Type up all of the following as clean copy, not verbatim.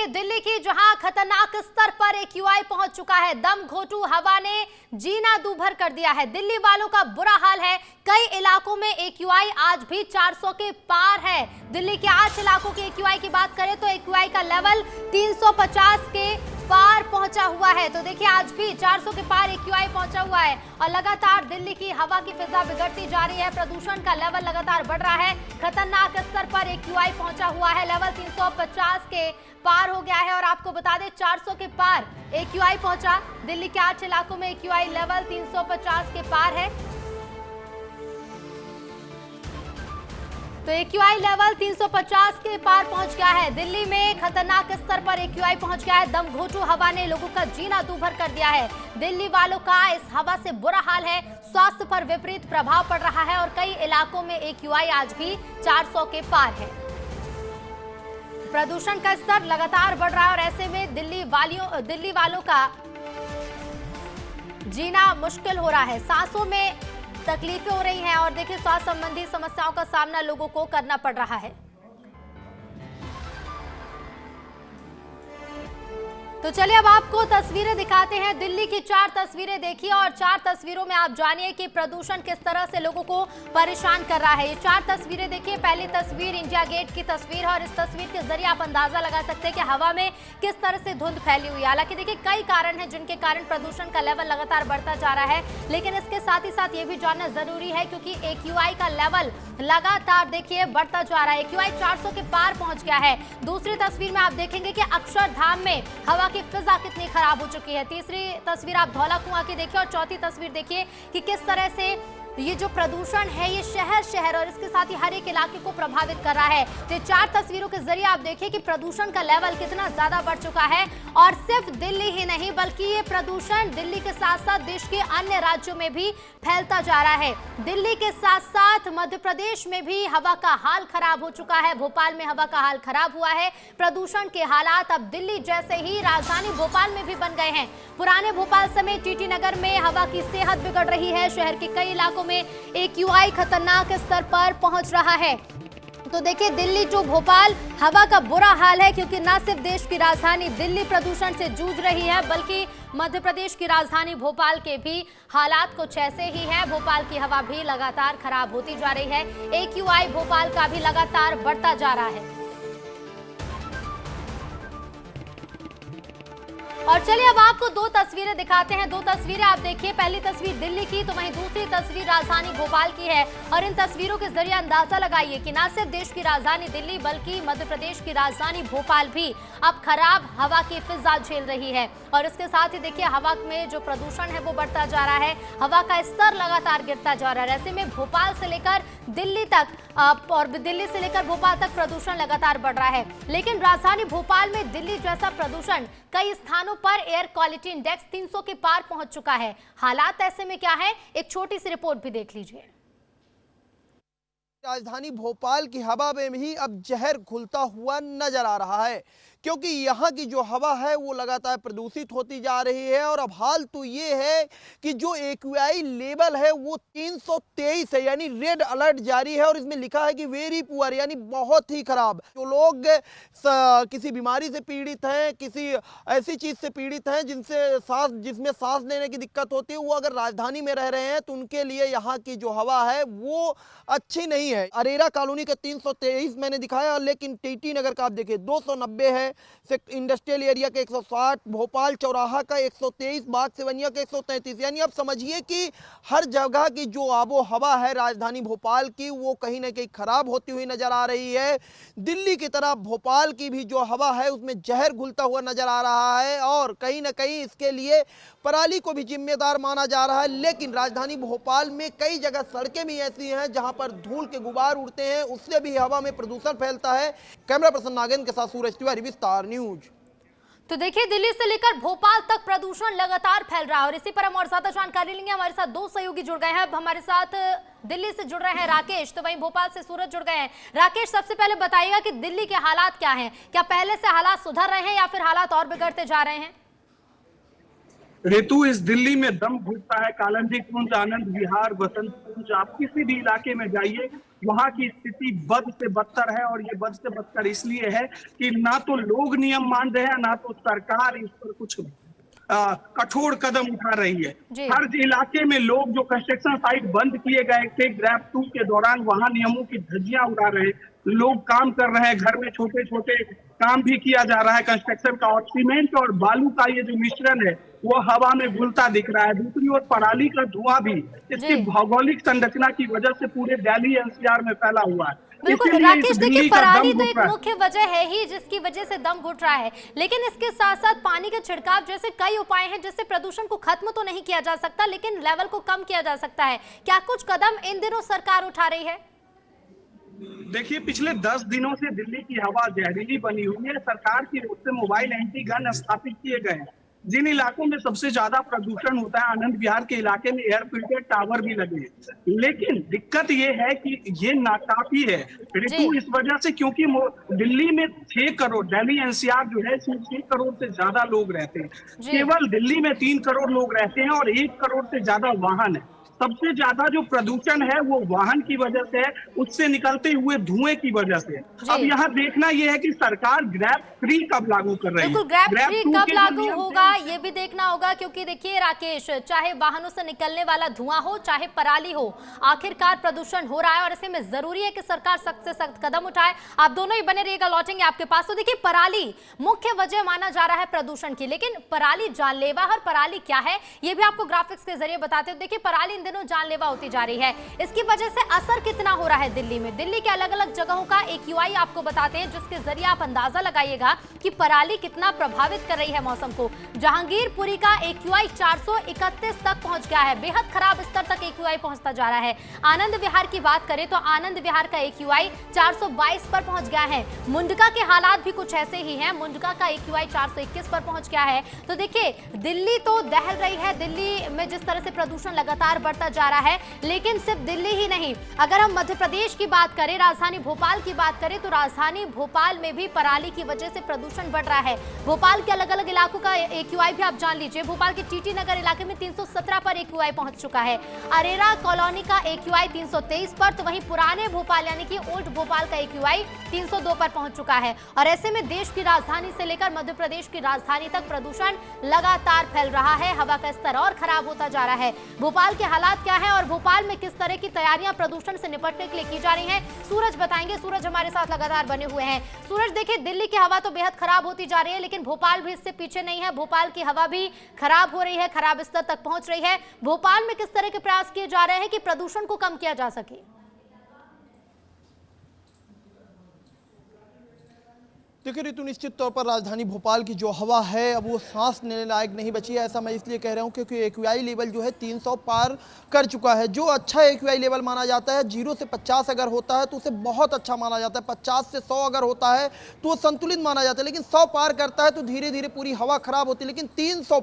देखिए दिल्ली की जहां खतरनाक स्तर पर AQI पहुंच चुका है, दम घोटू हवा ने जीना दूभर कर दिया है। दिल्ली वालों का बुरा हाल है। कई इलाकों में AQI आज भी 400 के पार है। दिल्ली के 8 इलाकों के AQI की बात करें तो AQI का लेवल 350 के पार पहुंचा हुआ है। तो देखिए आज भी 400 के पार AQI पहुंचा हुआ है और लगातार दिल्ली की हवा की फिजा बिगड़ती जा रही है। प्रदूषण का लेवल लगातार बढ़ रहा है। खतरनाक स्तर पर AQI पहुंचा हुआ है, लेवल 350 के पार हो गया है। और आपको बता दें 400 के पार AQI पहुंचा। दिल्ली के 8 इलाकों में AQI लेवल 350 के पार है। तो AQI लेवल 350 के पार पहुंच गया है। दिल्ली में खतरनाक स्तर पर AQI पहुंच गया है। दम घोटू हवा ने लोगों का जीना दूभर कर दिया है। दिल्ली वालों का इस हवा से बुरा हाल है। स्वास्थ्य पर विपरीत प्रभाव पड़ रहा है और कई इलाकों में AQI आज भी 400 के पार है। प्रदूषण का स्तर लगातार बढ़ रहा है और ऐसे में दिल्ली वालों का जीना मुश्किल हो रहा है। सांसों में तकलीफें हो रही हैं और देखिए स्वास्थ्य संबंधी समस्याओं का सामना लोगों को करना पड़ रहा है। तो चलिए अब आपको तस्वीरें दिखाते हैं। दिल्ली की 4 तस्वीरें देखिए और 4 तस्वीरों में आप जानिए कि प्रदूषण किस तरह से लोगों को परेशान कर रहा है। ये 4 तस्वीरें देखिए। पहली तस्वीर इंडिया गेट की तस्वीर है और इस तस्वीर के जरिए आप अंदाजा लगा सकते हैं कि हवा में किस तरह से धुंध फैली हुई है। हालांकि देखिए कई कारण हैं जिनके कारण प्रदूषण का लेवल लगातार बढ़ता जा रहा है, लेकिन इसके साथ ही साथ ये भी जानना जरूरी है क्योंकि AQI का लेवल लगातार देखिए बढ़ता जा रहा है। AQI 400 के पार पहुंच गया है। दूसरी तस्वीर में आप देखेंगे कि अक्षरधाम में हवा की फिजा कितनी खराब हो चुकी है। तीसरी तस्वीर आप धौला कुआं की देखिए और चौथी तस्वीर देखिए कि किस तरह से ये जो प्रदूषण है ये शहर और इसके साथ ही हर एक इलाके को प्रभावित कर रहा है। तो 4 तस्वीरों के जरिए आप देखिए कि प्रदूषण का लेवल कितना ज्यादा बढ़ चुका है और सिर्फ दिल्ली ही नहीं बल्कि ये प्रदूषण दिल्ली के साथ साथ देश के अन्य राज्यों में भी फैलता जा रहा है। दिल्ली के साथ साथ मध्य प्रदेश में भी हवा का हाल खराब हो चुका है। भोपाल में हवा का हाल खराब हुआ है। प्रदूषण के हालात अब दिल्ली जैसे ही राजधानी भोपाल में भी बन गए हैं। पुराने भोपाल समेत TT नगर में हवा की सेहत बिगड़ रही है। शहर के कई इलाकों में AQI खतरनाक स्तर पर पहुंच रहा है। तो देखिए दिल्ली जो भोपाल हवा का बुरा हाल है क्योंकि न सिर्फ देश की राजधानी दिल्ली प्रदूषण से जूझ रही है बल्कि मध्य प्रदेश की राजधानी भोपाल के भी हालात कुछ ऐसे ही हैं। भोपाल की हवा भी लगातार खराब होती जा रही है। AQI भोपाल का भी लगातार बढ़ता जा रहा है। और चलिए अब आपको 2 तस्वीरें दिखाते हैं। 2 तस्वीरें आप देखिए। पहली तस्वीर दिल्ली की तो वहीं दूसरी तस्वीर राजधानी भोपाल की है और इन तस्वीरों के जरिए अंदाजा लगाइए कि न सिर्फ देश की राजधानी दिल्ली बल्कि मध्य प्रदेश की राजधानी भोपाल भी अब खराब हवा की फिजा झेल रही है। और इसके साथ ही देखिए हवा में जो प्रदूषण है वो बढ़ता जा रहा है। हवा का स्तर लगातार गिरता जा रहा है। ऐसे में भोपाल से लेकर दिल्ली तक और दिल्ली से लेकर भोपाल तक प्रदूषण लगातार बढ़ रहा है। लेकिन राजधानी भोपाल में दिल्ली जैसा प्रदूषण कई स्थानों पर एयर क्वालिटी इंडेक्स 300 के पार पहुंच चुका है। हालात ऐसे में क्या है, एक छोटी सी रिपोर्ट भी देख लीजिए। राजधानी भोपाल की हवा में भी अब जहर घुलता हुआ नजर आ रहा है क्योंकि यहाँ की जो हवा है वो लगातार प्रदूषित होती जा रही है। और अब हाल तो ये है कि जो AQI लेवल है वो 323 है, यानी रेड अलर्ट जारी है और इसमें लिखा है कि वेरी पुअर, यानी बहुत ही खराब। जो लोग किसी बीमारी से पीड़ित हैं, किसी ऐसी चीज़ से पीड़ित हैं जिसमें सांस लेने की दिक्कत होती है, वो अगर राजधानी में रह रहे हैं तो उनके लिए यहाँ की जो हवा है वो अच्छी नहीं है। अरेरा कॉलोनी का 323 मैंने दिखाया, लेकिन TT नगर का आप देखिए 290 है। इंडस्ट्रियल एरिया के 160, भोपाल चौराहा का 123, बाग सिवनिया का 133। यानी आप समझिए कि हर जगह की जो आबो हवा है राजधानी भोपाल की वो कहीं ना कहीं खराब होती हुई नजर आ रही है। दिल्ली की तरह भोपाल की भी जो हवा है उसमें जहर घुलता हुआ नजर आ रहा है और कहीं ना कहीं इसके लिए पराली को भी जिम्मेदार माना जा रहा है। लेकिन राजधानी भोपाल में कई जगह सड़कें भी ऐसी हैं जहां पर धूल के गुबार उड़ते हैं, उससे भी हवा में प्रदूषण फैलता है। कैमरा पर्सन नागेंद्र के साथ सूरज तिवारी, विस्तार न्यूज। तो देखिए दिल्ली से लेकर भोपाल तक प्रदूषण लगातार फैल रहा है और इसी पर हम और ज्यादा जानकारी लेंगे। हमारे साथ 2 सहयोगी जुड़ गए हैं। अब हमारे साथ दिल्ली से जुड़ रहे हैं राकेश, तो वहीं भोपाल से सूरज जुड़ गए हैं। राकेश, सबसे पहले बताइएगा कि दिल्ली के हालात क्या हैं? क्या पहले से हालात सुधर रहे हैं या फिर हालात और बिगड़ते जा रहे हैं? ऋतु, इस दिल्ली में दम घुटता है। कालिंदी कुंज, आनंद विहार, बसंत कुंज, आप किसी भी इलाके में जाइए वहां की स्थिति बद से बदतर है। और ये बद से बदतर इसलिए है कि ना तो लोग नियम मान रहे हैं, ना तो सरकार इस पर कुछ कठोर कदम उठा रही है। जी। हर इलाके में लोग जो कंस्ट्रक्शन साइट बंद किए गए थे ग्रैब 2 के दौरान, वहां नियमों की धज्जियां उड़ा रहे लोग काम कर रहे हैं। घर में छोटे छोटे काम भी किया जा रहा है कंस्ट्रक्शन का, और सीमेंट और बालू का ये जो मिश्रण है वो हवा में घुलता दिख रहा है। दूसरी ओर पराली का धुआं भी इसकी भौगोलिक संरचना की वजह से पूरे दिल्ली एनसीआर में फैला हुआ है। बिल्कुल राकेश, देखिए पराली तो एक मुख्य वजह है ही जिसकी वजह से दम घुट रहा है, लेकिन इसके साथ साथ पानी का छिड़काव जैसे कई उपाय हैं जिससे प्रदूषण को खत्म तो नहीं किया जा सकता लेकिन लेवल को कम किया जा सकता है। क्या कुछ कदम इन दिनों सरकार उठा रही है? देखिए, पिछले 10 दिनों से दिल्ली की हवा जहरीली बनी हुई है। सरकार की ओर से मोबाइल एंटी गन स्थापित किए गए हैं। जिन इलाकों में सबसे ज्यादा प्रदूषण होता है, आनंद विहार के इलाके में एयर फिल्टर टावर भी लगे हैं, लेकिन दिक्कत ये है कि ये नाकाफी है ऋतु, इस वजह से क्योंकि दिल्ली में 6 करोड़, दिल्ली एनसीआर जो है 6 करोड़ से ज्यादा लोग रहते हैं। केवल दिल्ली में 3 करोड़ लोग रहते हैं और 1 करोड़ से ज्यादा वाहन है। सबसे ज्यादा जो प्रदूषण है वो वाहन की वजह से है, उससे निकलते हुए धुएं की वजह से। अब यहाँ देखना यह है कि सरकार ग्रैब 3 कब लागू कर रही है। बिल्कुल, ग्रैब 3 कब लागू होगा ये भी देखना होगा, क्योंकि देखिए राकेश, चाहे वाहनों से निकलने वाला धुआं हो चाहे पराली हो, आखिरकार प्रदूषण हो रहा है और ऐसे में जरूरी है कि सरकार सख्त से सख्त कदम उठाए। आप दोनों ही बने रहिएगा, लौटेंगे आपके पास। तो देखिए, पराली मुख्य वजह माना जा रहा है प्रदूषण की, लेकिन पराली जानलेवा और पराली क्या है ये भी आपको ग्राफिक्स के जरिए बताते हो। देखिए, पराली जानलेवा होती जा रही है, इसकी वजह से असर कितना हो रहा है दिल्ली में। दिल्ली के अलग अलग जगहों का AQI आपको बताते हैं जिसके जरिए आप अंदाजा लगाइएगा कि पराली कितना प्रभावित कर रही है मौसम को। जहांगीरपुरी का AQI 431 तक पहुंच गया है, बेहद खराब स्तर तक AQI पहुंचता जा रहा है। आनंद विहार की बात करें तो आनंद विहार का AQI 422 पर पहुंच गया है। मुंडका के हालात भी कुछ ऐसे ही हैं, मुंडका का AQI 421 पर पहुंच गया है। तो देखिए, दिल्ली तो दहल रही है, दिल्ली में जिस तरह से प्रदूषण लगातार बढ़ता जा रहा है, लेकिन सिर्फ दिल्ली ही नहीं, अगर हम मध्य प्रदेश की बात करें, राजधानी भोपाल की बात करें तो राजधानी भोपाल में भी पराली की वजह से प्रदूषण बढ़ रहा है। भोपाल के अलग अलग इलाकों का AQI भी आप जान लीजिए। भोपाल के टीटी नगर इलाके में 317 पर AQI पहुंच चुका है। अरेरा कॉलोनी का AQI 323 पर, तो वहीं पुराने भोपाल यानी कि ओल्ड भोपाल का AQI 302 पर पहुंच चुका है। और ऐसे में देश की राजधानी से लेकर मध्य प्रदेश की राजधानी तक प्रदूषण लगातार फैल रहा है, हवा का स्तर और खराब होता जा रहा है। भोपाल के हालात क्या है और भोपाल में किस तरह की तैयारियां प्रदूषण से निपटने के लिए की जा रही हैं, सूरज बताएंगे। सूरज हमारे साथ लगातार बने हुए हैं। सूरज, देखिए, दिल्ली की हवा तो बेहद खराब होती जा रही है, लेकिन भोपाल भी इससे पीछे नहीं है। भोपाल की हवा भी खराब हो रही है, खराब स्तर तक पहुंच रही है। भोपाल में किस तरह के प्रयास किए जा रहे हैं कि प्रदूषण को कम किया जा सके? देखिए ऋतु, निश्चित तौर पर राजधानी भोपाल की जो हवा है अब वो सांस लेने लायक नहीं बची है। ऐसा मैं इसलिए कह रहा हूँ क्योंकि AQI लेवल जो है 300 पार कर चुका है। जो अच्छा AQI लेवल माना जाता है, 0 से 50 अगर होता है तो उसे बहुत अच्छा माना जाता है, 50 से 100 अगर होता है तो संतुलित माना जाता है, लेकिन 100 पार करता है तो धीरे धीरे पूरी हवा खराब होती है। लेकिन 300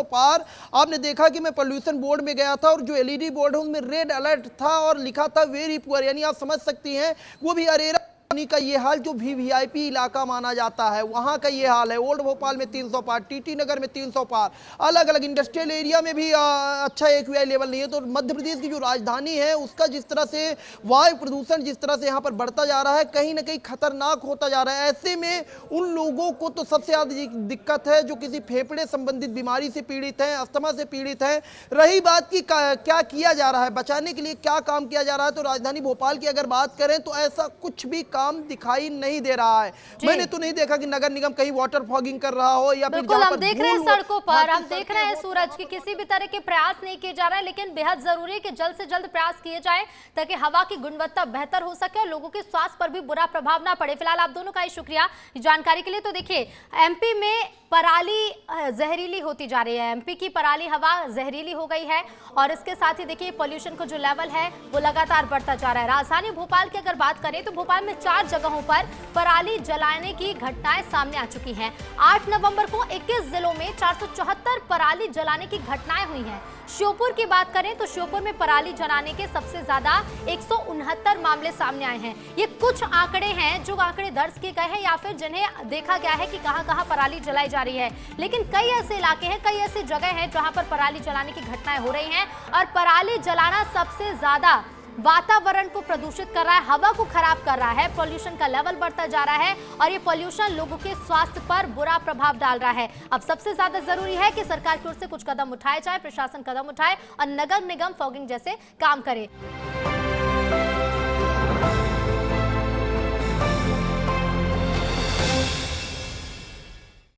पार आपने देखा कि मैं पोल्यूशन बोर्ड में गया था और जो LED बोर्ड है उनमें रेड अलर्ट था और लिखा था वेरी पुअर, यानी आप समझ सकती हैं वो भी अरेरा का ये हाल जो VIP इलाका माना जाता है वहां का ये हाल है। ओल्ड भोपाल में 300 पार, टीटी नगर में 300 पार, अलग अलग इंडस्ट्रियल एरिया में भी अच्छा AQI लेवल नहीं है। तो मध्य प्रदेश की जो राजधानी है उसका जिस तरह से वायु प्रदूषण जिस तरह से यहाँ पर बढ़ता जा रहा है, कहीं ना कहीं खतरनाक होता जा रहा है। ऐसे में उन लोगों को तो सबसे ज्यादा दिक्कत है जो किसी फेफड़े संबंधित बीमारी से पीड़ित है, अस्थमा से पीड़ित है। रही बात की क्या किया जा रहा है, बचाने के लिए क्या काम किया जा रहा है, तो राजधानी भोपाल की अगर बात करें तो ऐसा कुछ भी काम दिखाई नहीं दे रहा है। मैंने तो नहीं देखा कि नगर निगम कहीं वाटर फॉगिंग कर रहा हो या फिर हम देख रहे हैं सड़कों पर, हम देख रहे हैं सूरज की किसी भी तरह के प्रयास नहीं किए जा रहे हैं, लेकिन बेहद जरूरी है कि जल्द से जल्द प्रयास किए जाए ताकि हवा की गुणवत्ता बेहतर हो सके और लोगों के स्वास्थ्य पर भी बुरा प्रभाव ना पड़े। फिलहाल आप दोनों का ही शुक्रिया जानकारी के लिए। तो देखिए, MP में पराली जहरीली होती जा रही है, MP की पराली हवा जहरीली हो गई है और इसके साथ ही देखिए पॉल्यूशन का जो लेवल है वो लगातार बढ़ता जा रहा है। राजधानी भोपाल की अगर बात करें तो भोपाल में 4 जगहों पर पराली जलाने की घटनाएं सामने आ चुकी हैं। 8 नवंबर को 21 जिलों में 474 पराली जलाने की घटनाएं हुई हैं। श्योपुर की बात करें तो श्योपुर में पराली जलाने के सबसे ज्यादा 169 मामले सामने आए हैं। ये कुछ आंकड़े हैं जो आंकड़े दर्ज किए गए हैं या फिर जिन्हें देखा गया है कि कहां-कहां पराली जलाई जा रही है, लेकिन कई ऐसे इलाके हैं, कई ऐसी जगह हैं जहां पर पराली जलाने की घटनाएं हो रही हैं और पराली जलाना सबसे ज्यादा वातावरण को प्रदूषित कर रहा है, हवा को खराब कर रहा है, पॉल्यूशन का लेवल बढ़ता जा रहा है और ये पॉल्यूशन लोगों के स्वास्थ्य पर बुरा प्रभाव डाल रहा है। अब सबसे ज्यादा जरूरी है कि सरकार की ओर से कुछ कदम उठाए जाए, प्रशासन कदम उठाए और नगर निगम फॉगिंग जैसे काम करे।